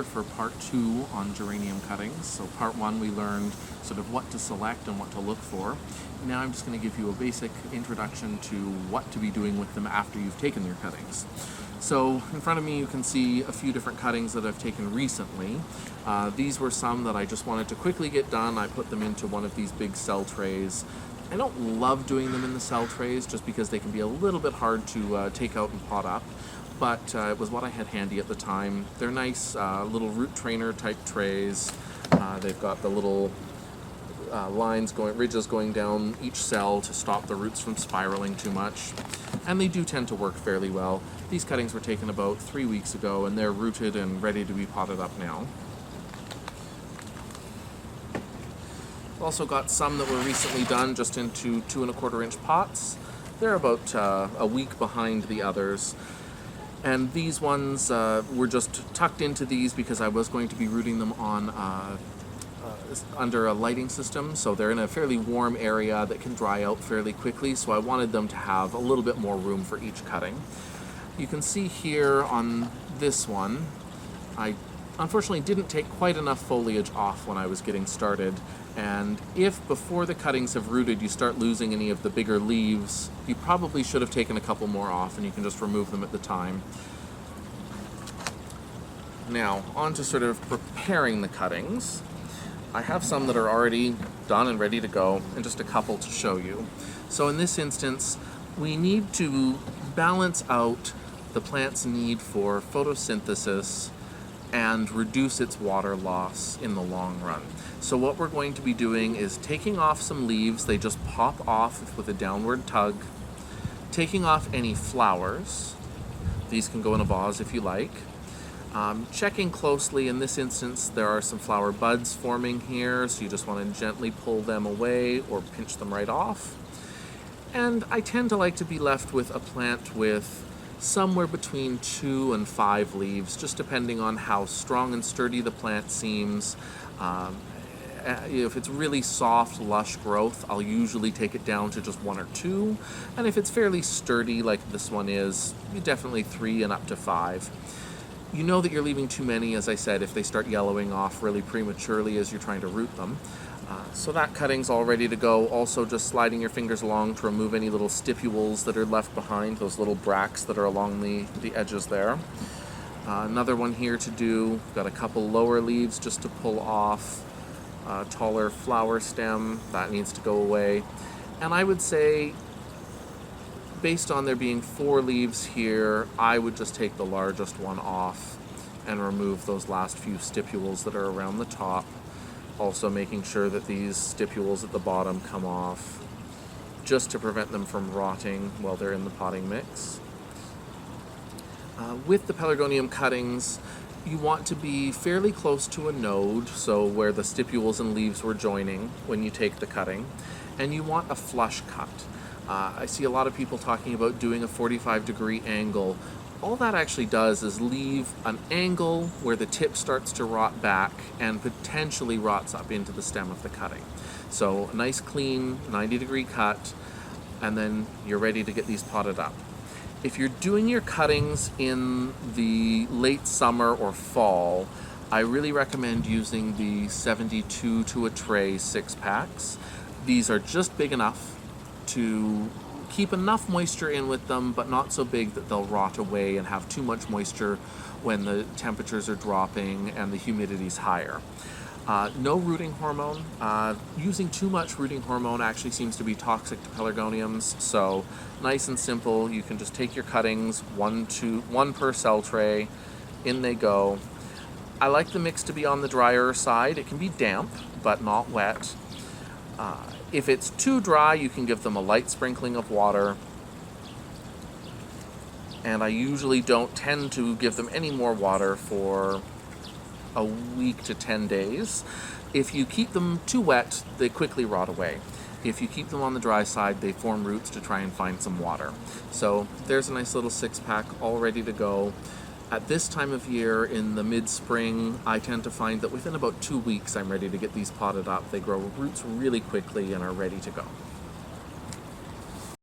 here for part 2 on geranium cuttings. So part 1 we learned sort of what to select and what to look for. Now I'm just going to give you a basic introduction to what to be doing with them after you've taken your cuttings. So in front of me you can see a few different cuttings that I've taken recently. These were some that I just wanted to quickly get done. I put them into one of these big cell trays. I don't love doing them in the cell trays just because they can be a little bit hard to take out and pot up. But it was what I had handy at the time. They're nice little root trainer type trays. They've got the little ridges going down each cell to stop the roots from spiraling too much. And they do tend to work fairly well. These cuttings were taken about 3 weeks ago and they're rooted and ready to be potted up now. Also got some that were recently done just into 2 1/4 inch pots. They're about a week behind the others. And these ones were just tucked into these because I was going to be rooting them on under a lighting system. So they're in a fairly warm area that can dry out fairly quickly. So I wanted them to have a little bit more room for each cutting. You can see here on this one, I unfortunately didn't take quite enough foliage off when I was getting started. And if before the cuttings have rooted you start losing any of the bigger leaves, you probably should have taken a couple more off and you can just remove them at the time. Now, on to sort of preparing the cuttings. I have some that are already done and ready to go, and just a couple to show you. So in this instance, we need to balance out the plant's need for photosynthesis and reduce its water loss in the long run. So what we're going to be doing is taking off some leaves. They just pop off with a downward tug. Taking off any flowers. These can go in a vase if you like. Checking closely. In this instance, there are some flower buds forming here, so you just want to gently pull them away or pinch them right off. And I tend to like to be left with a plant with somewhere between 2 and 5 leaves, just depending on how strong and sturdy the plant seems. If it's really soft, lush growth, I'll usually take it down to just 1 or 2. And if it's fairly sturdy, like this one is, definitely 3 and up to 5. You know that you're leaving too many, as I said, if they start yellowing off really prematurely as you're trying to root them. So that cutting's all ready to go. Also just sliding your fingers along to remove any little stipules that are left behind, those little bracts that are along the edges there. Another one here to do. Got a couple lower leaves just to pull off. Taller flower stem, that needs to go away. And I would say, based on there being 4 leaves here, I would just take the largest one off and remove those last few stipules that are around the top. Also making sure that these stipules at the bottom come off, just to prevent them from rotting while they're in the potting mix. With the Pelargonium cuttings, you want to be fairly close to a node, so where the stipules and leaves were joining when you take the cutting, and you want a flush cut. I see a lot of people talking about doing a 45-degree angle. All that actually does is leave an angle where the tip starts to rot back and potentially rots up into the stem of the cutting. So a nice clean 90-degree cut, and then you're ready to get these potted up. If you're doing your cuttings in the late summer or fall, I really recommend using the 72 to a tray 6-packs. These are just big enough to keep enough moisture in with them, but not so big that they'll rot away and have too much moisture when the temperatures are dropping and the humidity's higher. No rooting hormone. Using too much rooting hormone actually seems to be toxic to pelargoniums, so nice and simple. You can just take your cuttings, one per cell tray, in they go. I like the mix to be on the drier side. It can be damp, but not wet. If it's too dry, you can give them a light sprinkling of water. And I usually don't tend to give them any more water for a week to 10 days. If you keep them too wet, they quickly rot away. If you keep them on the dry side, they form roots to try and find some water. So there's a nice little 6-pack all ready to go. At this time of year, in the mid-spring, I tend to find that within about 2 weeks I'm ready to get these potted up. They grow roots really quickly and are ready to go.